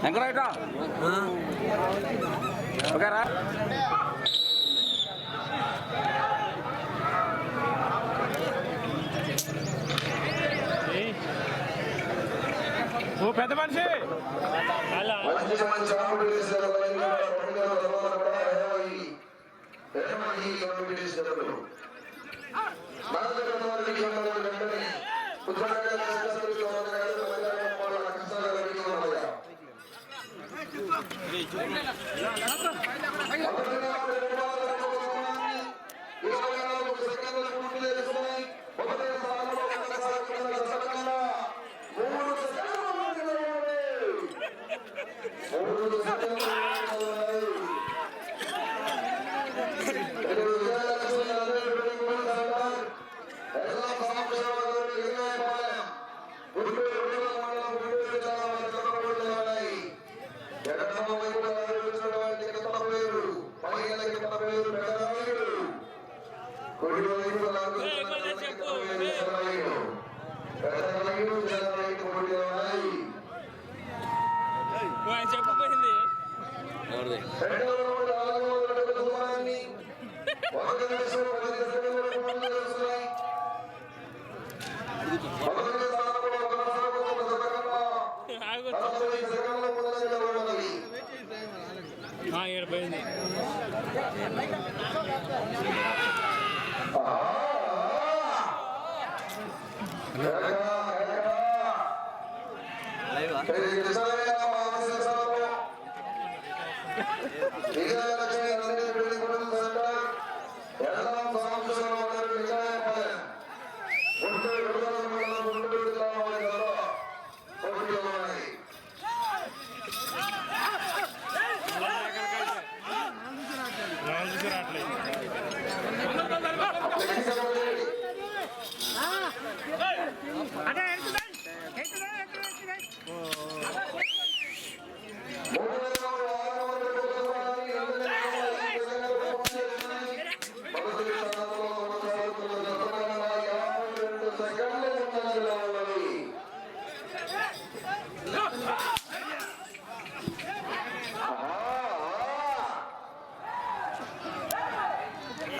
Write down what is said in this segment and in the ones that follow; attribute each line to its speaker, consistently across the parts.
Speaker 1: ఎంకరా ఓకేరా ఓ పెద్ద మనిషి చెప్పిపోయింది ఏడిపోయింది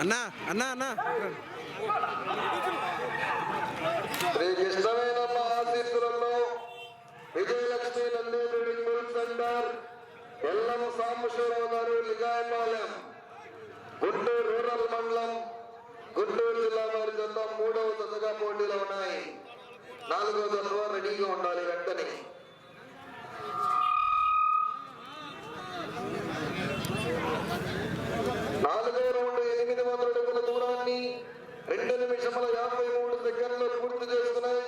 Speaker 2: అన్నా అన్నా అన్నా
Speaker 3: శ్రీకృష్ణమైన మహాశీర్షులలో Vijayalakshmi Nandi building centre Ellam Sambasivarao garu Lingayapalem Guntur rural మండలం గుంటూరు జిల్లా వారి జత 3వ దశగా పోటీలో ఉన్నాయి. 4వ దశలో రెడీగా ఉండాలి. వెంటనే రౌండ్ 800 అడుగుల దూరాన్ని 2 నిమిషముల 53 సెకండ్లు పూర్తి చేసుకున్నాయి.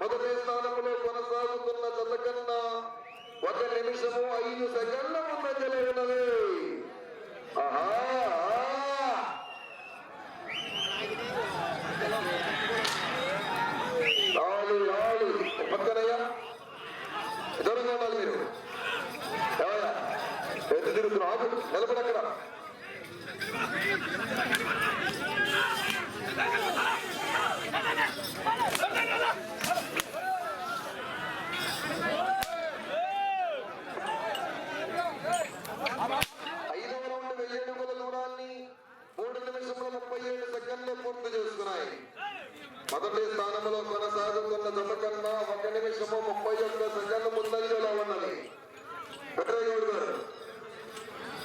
Speaker 3: మొదటి స్థానంలో కొనసాగుతున్న జత కన్నా 1 నిమిషము 5 సెకండ్ల ముందంజలో ఉన్నది. పక్కనయ్యా దూరంగా ఉండాలి. మీరు పెద్ద తిరుగుతున్నారు. నిలబడక్కడ పూర్తి చేసుకున్నాయి. మొదటి స్థానంలో కొనసాగుతున్న జత కన్నా 1 నిమిషము 31 సెకండ్లు ముందంజలో ఉన్నది. పెద్దరాజు గారు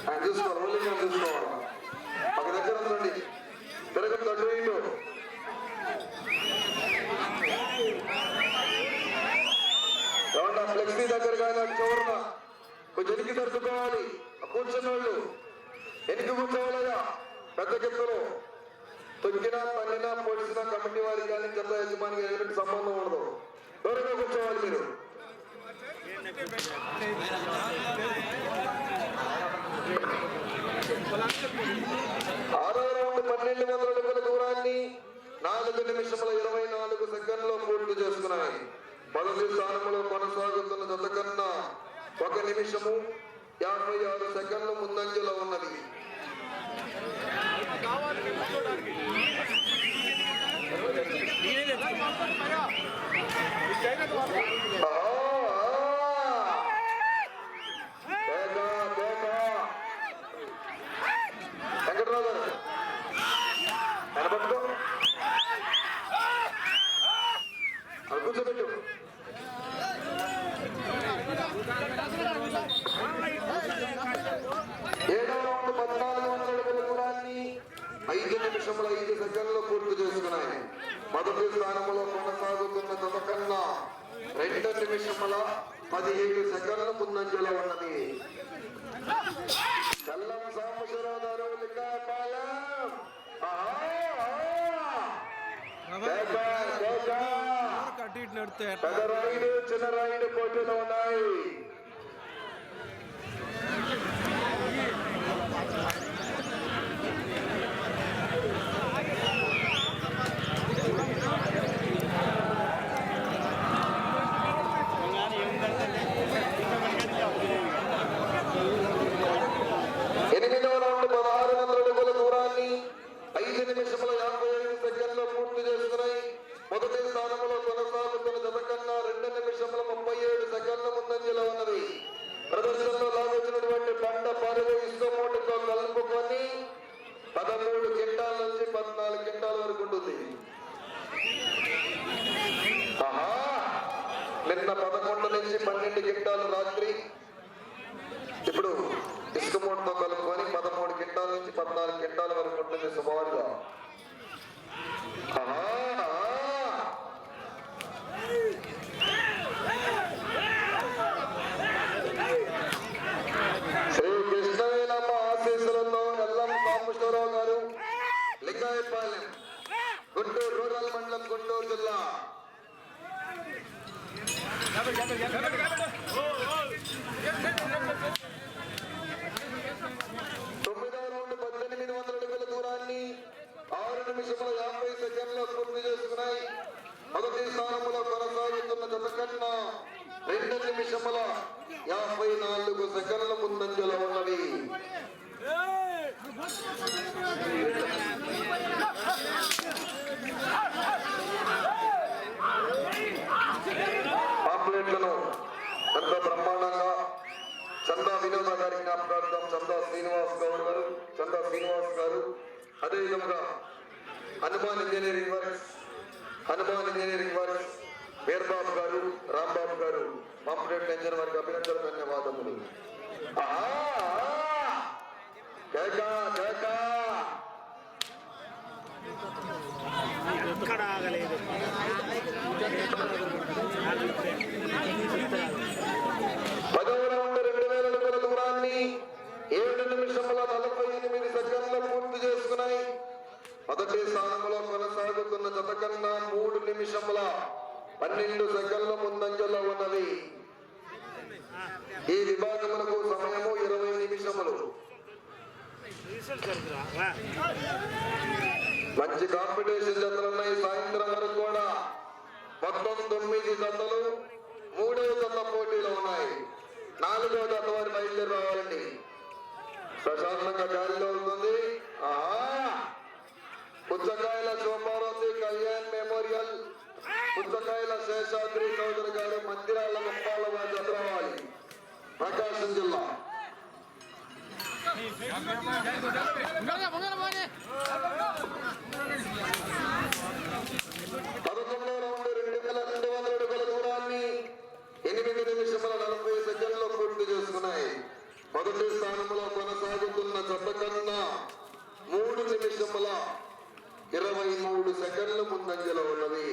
Speaker 3: ఆయన చూసుకోవాలి. ఓన్లీ చూసుకోవాలి. ఒక దగ్గర ఉందండి. తిరగదు అటు ఇటు. ఏమన్నా ఫ్లెక్సీ దగ్గర కానీ అటు చివరన కొంచెం ఎనికి తరుచుకోవాలి. కూర్చున్న వాళ్ళు ఎనికి కూర్చోవాలయ్యా. పెద్ద గిత్తలు తొక్కినా పన్నినా పొడిచినా కమిటీ వారికి కానీ జత యజమానికి ఎదుటి సంబంధం ఉండదు. దూరంగా కూర్చోవాలి మీరు. 6వ రౌండ్ 1200 అడుగుల దూరాన్ని 4 నిమిషముల 24 సెకండ్లో పూర్తి చేసుకున్నాయి. మొదటి స్థానంలో కొనసాగుతున్న జత కన్నా 1 నిమిషము 56 సెకండ్లు ముందంజలో ఉన్నది. వెంకట్రావు గారు కనపట్టుకో అది కూర్చోబెట్టు. ఏడవ రౌండ్ 1400 అడుగుల దూరాన్ని 5 నిమిషముల 5 సెకండ్లు పూర్తి చేసుకున్నాయి. మొదటి స్థానంలో కొనసాగుతున్న జత కన్నా 2 నిమిషముల 17 సెకండ్ల ముందంజలో ఉన్నది. చల్లం సాంబశివరావు గారు లింగాయపాలెం.
Speaker 2: అటు ఇటు నడితే
Speaker 3: పెద్ద రాయుడు చిన్న రాయుడు పోటీలో ఉన్నాయి. ఎనిమిదవ రౌండ్ 1600 అడుగుల దూరాన్ని 5 నిమిషముల 55 సెకండ్లు పూర్తి చేసుకున్నాయి. మొదటి స్థానంలో కొనసాగుతున్న జత కన్నా 2 నిమిషముల 37 సెకండ్ల ముందంజలో ఉన్నది. ప్రదర్శనలో లాగొచ్చినటువంటి బండ పరుగు ఇసుక మూటతో కలుపుకొని 13 క్వింటాల నుంచి 14 క్వింటాల వరకు ఉంటుంది. నిన్న 11 నుంచి 12 క్వింటాలు రాత్రి, ఇప్పుడు ఇసుక మూటతో కలుపుకొని 13 క్వింటాల నుంచి 14 క్వింటాల వరకు ఉంటుంది సుమారుగా. శ్రీ కృష్ణవేలమ్మ ఆశీస్సులతో ఎల్లం సాంబశివరావు గారు లింగాయపాలెం, గుంటూరు రూరల్ మండలం, గుంటూరు జిల్లా. తొమ్మిదవ రౌండ్ 1800 అడుగుల దూరాన్ని 6 నిమిషముల 50 సెకండ్లు పూర్తి చేసుకున్నాయి. మొదటి స్థానంలో కొనసాగుతున్న జత కన్నా 2 నిమిషముల 54 సెకండ్ల ముందంజలో ఉన్నది. పాంప్లెట్లను ఎంతో బ్రహ్మాండంగా చందా వినోద గారి జ్ఞాపకార్థం చందా శ్రీనివాస్ గారు, అదేవిధంగా హనుమాన్ ఇంజనీరింగ్ వర్క్స్ వీరబాబు గారు, రాంబాబు గారు, పాంప్లెట్ ఇంజన్ వారికి అభినందనలు, ధన్యవాదములు.
Speaker 1: ఎక్కడ ఆగలేదు.
Speaker 3: 10వ రౌండ్ 2000 అడుగుల దూరాన్ని 7 నిమిషముల 48 సెకండ్లు పూర్తి చేసుకున్నాయి. మొదటి స్థానంలో కొనసాగుతున్న జత కన్నా 3 నిమిషముల 12 సెకండ్ల ముందంజలో ఉన్నది. ఈ విభాగమునకు సమయము 20 నిమిషములు. మంచి కాంపిటీషన్ జతలున్నాయి. సాయంత్రం వరకు కూడా మొత్తం 9 జతలు 3వ జత పోటీలో ఉన్నాయి. 4వ జత వారు బయలుదేరి రావాలండి. ప్రశాంతంగా గాలిలో ఉంటుంది. పుచ్చకాయల శోభావతి కళ్యాణ్ మెమోరియల్, పుచ్చకాయల శేషాద్రి చౌదరి గారు, మందిరాల ముప్పాల జత రావాలి, ప్రకాశం జిల్లా. 11వ రౌండ్ 2200 అడుగుల దూరాన్ని 8 నిమిషముల 40 సెకండ్లు పూర్తి చేసుకున్నాయి. మొదటి స్థానంలో కొనసాగుతున్న జత కన్నా 3 నిమిషముల 23 సెకండ్ల ముందంజలో ఉన్నది.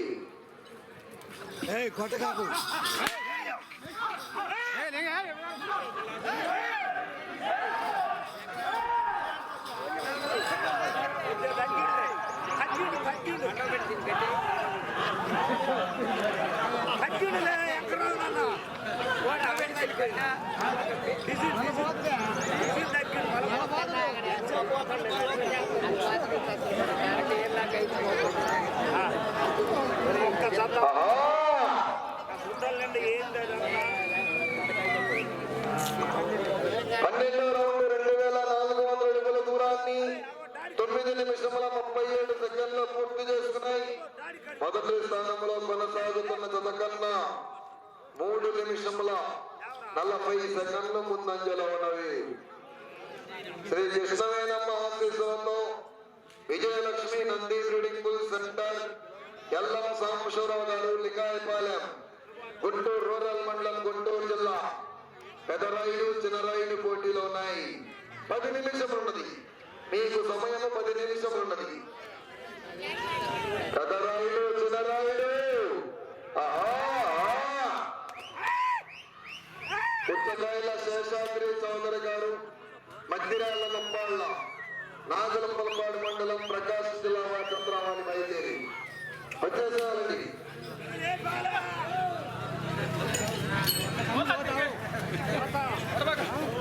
Speaker 3: పన్నెండవ రౌండ్ 2400 అడుగుల దూరాన్ని 9 నిమిషముల 37 సెకండ్లు సెకండ్లు పూర్తి చేసుకున్నాయి. మొదటి స్థానంలో కొనసాగుతున్న జత కన్నా 3 నిమిషముల 40 సెకండ్లు ముందంజలో ఉన్నవి. శ్రీ కృష్ణవేణమ్మ ఆశీస్సులతో Vijayalakshmi Nandi breeding bull centre Ellam Sambasivarao garu Lingayapalem Guntur rural మండలం గుంటూరు జిల్లా పెదరాయుడు చిన్నరాయుడు పోటీలో ఉన్నాయి. 10 నిమిషములు ఉన్నది. మీకు సమయం 10 నిమిషములు ఉన్నది. పెదరాయుడు చిన్నరాయుడు పుచ్చకాయల శేషాద్రి చౌదరి గారు మధ్యరాల నంబాళ్ళ నాగలంపలపాడు మండలం ప్రకాశం జిల్లా చంద్రావాణి బయలుదేరి వచ్చేసేయాలండి.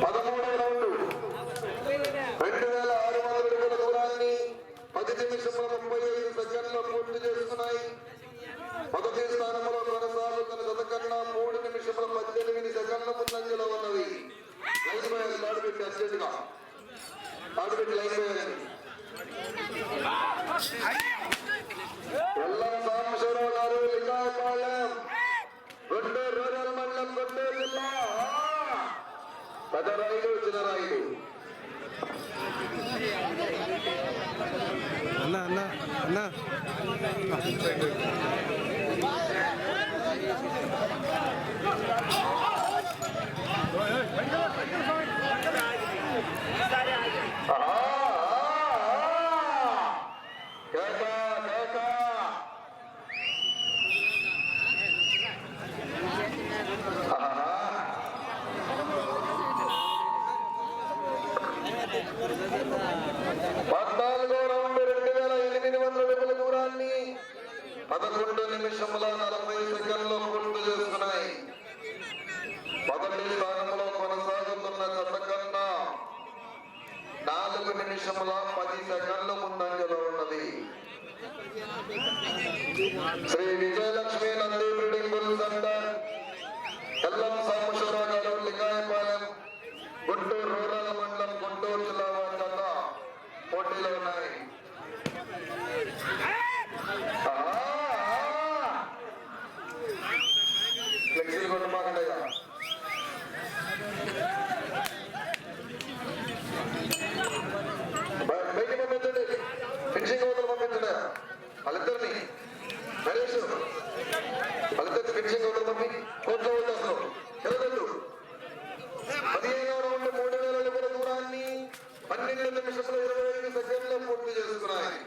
Speaker 3: 13వ రౌండ్ 2600 అడుగుల దూరాన్ని 10 నిమిషముల 35 సెకండ్లు పూర్తి చేసుకున్నాయి. మొదటి స్థానంలో కొనసాగుతున్న జత కన్నా 3 నిమిషముల 18 సెకండ్ల ముందంజలో ఉన్నవి. లైన్ వేయాలి, తాడుపెట్టి అర్జెంటుగా తాడుపెట్టి లైన్ వేయాలి. ఎల్లం సాంబశివరావు గారు లింగాయపాలెం గుంటూరు రూరల్ మండలం గుంటూరు జిల్లా పెదరాయుడు చిన్నరాయుడు.
Speaker 2: అన్నా అన్నా అన్నా
Speaker 3: నిమిషముల 40 సెకండ్లు పూర్తి చేసుకున్నాయి. మొదటి స్థానంలో కొనసాగుతున్న జత కన్నా 4 నిమిషముల 10 సెకండ్లు ముందంజలో ఉన్నది. Shri Vijayalakshmi Nandi breeding bull centre Ellam Sambasivarao garu Lingayapalem Guntur rural మండలం గుంటూరు జిల్లా జత పోటీలో ఉన్నాయి. ఫ్లెక్సీలు కొట్టమాకండి. బయటికి పంపించండి, ఫినిషింగ్ అవతల పంపించండి. వాళ్ళిద్దరిని నరేష్ వాళ్ళిద్దరిని ఫినిషింగ్ అవతల పంపి కోట్లో వచ్చేస్తాం. ఎరగద్దు. 15వ రౌండ్ 3000 అడుగుల దూరాన్ని 12 నిమిషముల 25 సెకండ్లు పూర్తి చేసుకున్నాయి.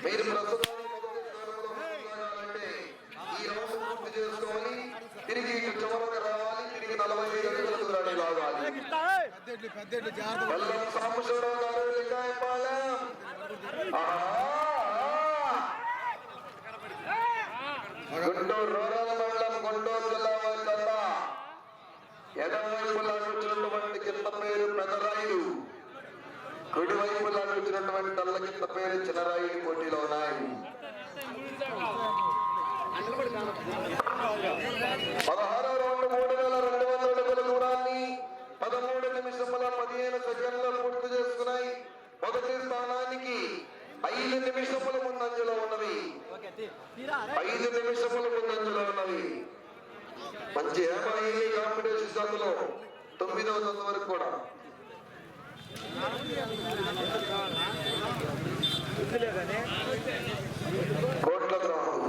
Speaker 3: మీరు ప్రస్తుతం ఈ రౌండ్ పూర్తి చేసుకోవాలి. తిరిగి చివరకు రావాలి. తిరిగి 45 అడుగుల దూరాన్ని లాగాలి. ఎల్లం సాంబశివరావు గారు లింగాయపాలెం గుంటూరు రూరల్ మండలం గుంటూరు జిల్లా జత ఎడమవైపు లాగుతున్నటువంటి కింద పేరు పెదరాయుడు, కుడివైపు లాగుతున్నటువంటి తల్ల కింద పేరు చిన్నరాయుడు పోటీలో ఉన్నాయి. 16వ రౌండ్ 3200 అడుగుల దూరాన్ని 13 నిమిషముల 15 సెకండ్లు పూర్తి చేసుకున్నాయి. మొదటి స్థానానికి 5 నిమిషముల ముందంజలో ఉన్నవి. 5 నిమిషముల ముందంజలో ఉన్నవి. మంచి ఏమాయి కాంపిటీషన్ జతలో 9వ జత వరకు కూడా కోట్ల గ్రామం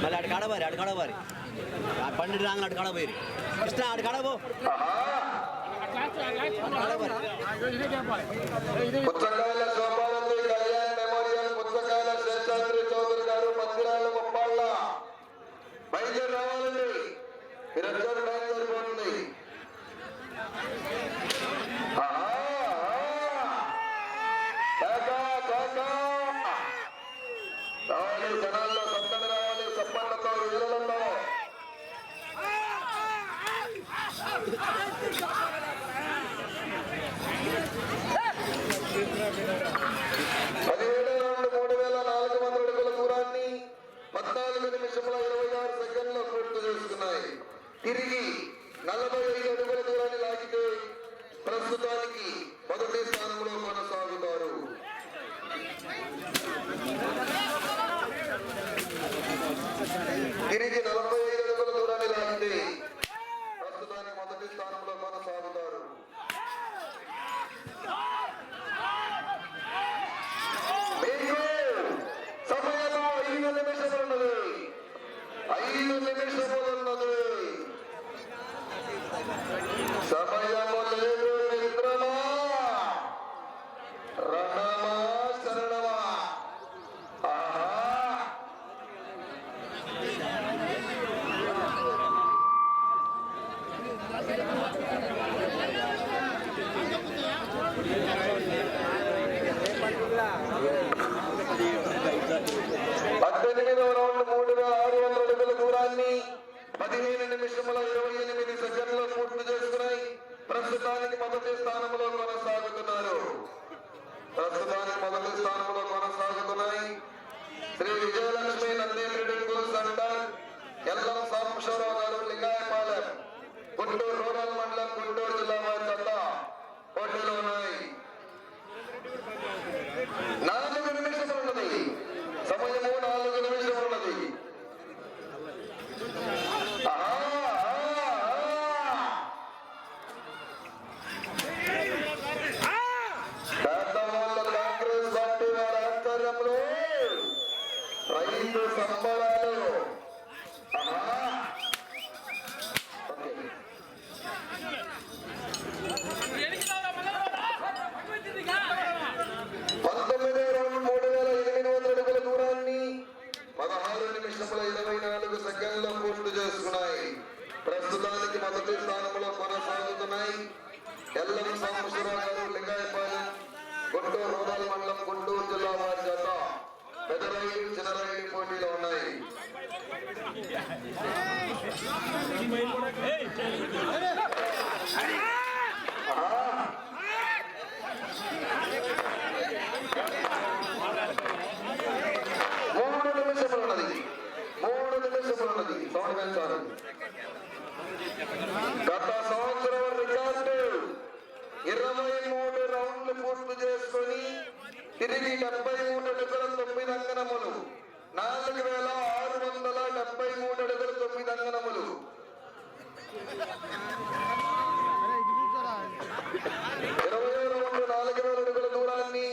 Speaker 1: మళ్ళీ అటు కాడబారి పండిట్ రాంగ్ అటు కాడబోయి కృష్ణ అటు కాడబో
Speaker 3: పుచ్చకాయల శోభానంది కళ్యాణ్ మెమోరియల్ పుచ్చకాయల శేషాద్రి చౌదరి గారు మందిరాల ముప్పాళ్ళ బయలుదేరి రావాలండి. మీరందరూ బయలుదేరిపోతుంది. రావాలి, జనాల్లో సత్తన రావాలి, సప్పన్నతో విజులతో. పదిహేడు రౌండ్ 3400 అడుగుల దూరాన్ని 14 నిమిషముల 26 సెకండ్లు పూర్తి చేసుకున్నాయి. తిరిగి 45 అడుగుల దూరాన్ని లాగితే ప్రస్తుతానికి మొదటి స్థానంలో కొనసాగుతారు. ఎల్లం సాంబశివరావు గారు లింగాయపాలెం గుంటూరు రూరల్ మండలం గుంటూరు జిల్లా వారి జత పోటీలో ఉన్నాయి. 4 నిమిషములు ఉన్నది సమయము, 4 నిమిషములు ఉన్నది. పెద్దవాళ్ళ కాంగ్రెస్ పార్టీ వారి ఆధ్వర్యంలో రైతు సంబరాలు. ప్రస్తుతానికి మొదటి స్థానంలో కొనసాగుతున్నాయి. ఎల్లం సాంబశివరావు గారు లింగాయపాలెం గుంటూరు రూరల్ మండలం గుంటూరు జిల్లా వారి జత పెదరైలు చిన్నరైలు పోటీలో ఉన్నాయి. గత సంవత్సరం రికార్డు 23 రౌండ్లు పూర్తి చేసుకొని తిరిగి 73 అడుగుల 9 అంగనములు, 4673 అడుగుల 9 అంగనములు. 20 రౌండ్లు 4000 అడుగుల దూరాన్ని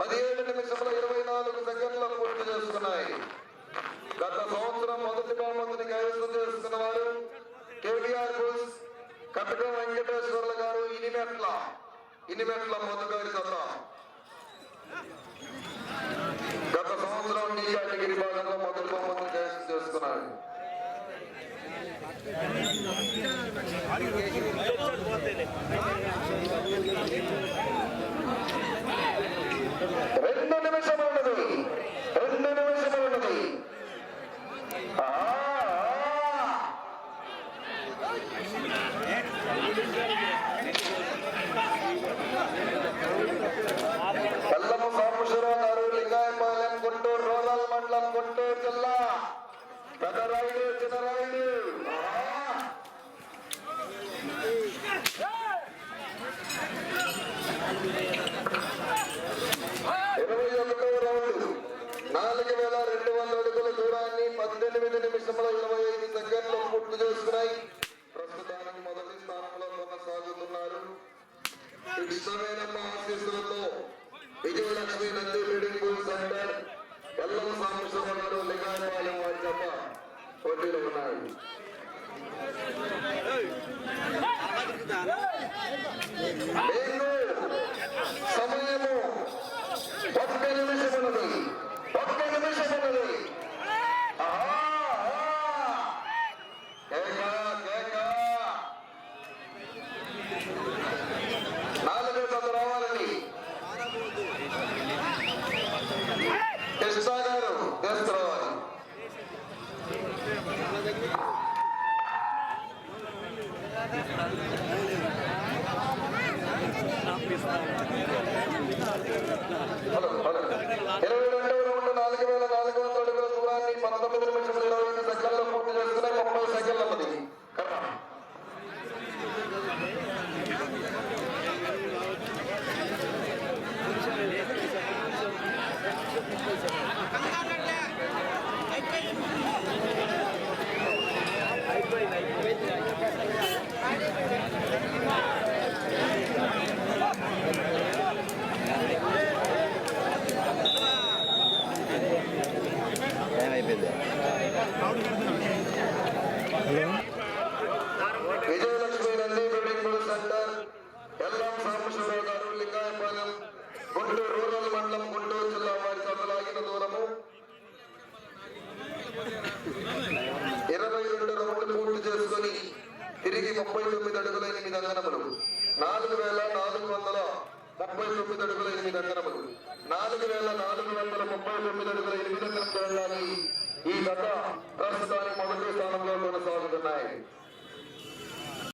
Speaker 3: 17 నిమిషముల 24 సెకండ్ల పూర్తి చేసుకున్నాయి. గత సంవత్సరం మొదటి బహుమతిని కైవసం చేసుకున్న వారు కేటీఆర్ బుల్స్ కటక వెంకటేశ్వర్ల గారు ఇనిమెట్ల మొదటి జత. గత సంవత్సరం టీ కేటగిరీ భాగంలో మొదటి బహుమతిని కైవసం చేసుకున్నారు. రెండు నిమిషములు ఉన్నది. ఎల్లమ్మ సాంబశివరావు గారు లింగాయపాలెం గుంటూరు రూరల్ మండలం గుంటూరు జిల్లా పెదరాయుడు చిన్నరాయుడు. 21వ రౌండ్ 4200 అడుగుల దూరాన్ని 18 నిమిషముల 25 సెకండ్లు పూర్తి చేసుకున్నాయి. ప్రస్తుతానికి మొదటి స్థానంలో కొనసాగుతున్నారు. కృష్ణవేణమ్మ ఆశీస్సులతో Vijayalakshmi Nandi breeding bull centre Ellam Sambasivarao garu Lingayapalem వారి జత పోటీలో ఉన్నారు. సమయము 1 నిమిషం ఉన్నది. రావాలండి కృష్ణ గారు తీసుకురావాలి. హలో 22వ రౌండ్ 4400 అడుగుల దూరాన్ని 19 నిమిషముల 25 సెకండ్లు పూర్తి చేసుకున్నాయి. 30 సెకండ్ల ఉన్నది. Vijayalakshmi Nandi breeding bull centre Ellam Sambasivarao garu Lingayapalem Guntur rural మండలం గుంటూరు జిల్లా వారి సభలాగిన దూరము 22 రౌండ్లు పూర్తి చేసుకుని తిరిగి 39 అడుగుల 8 అంగనములు, 4439 అడుగుల 8 అంగనములు, 4439 అడుగుల 8 అంగనములు. ఈ గత ప్రస్తుతానికి మొదటి స్థానంలో కొనసాగుతున్నాయి.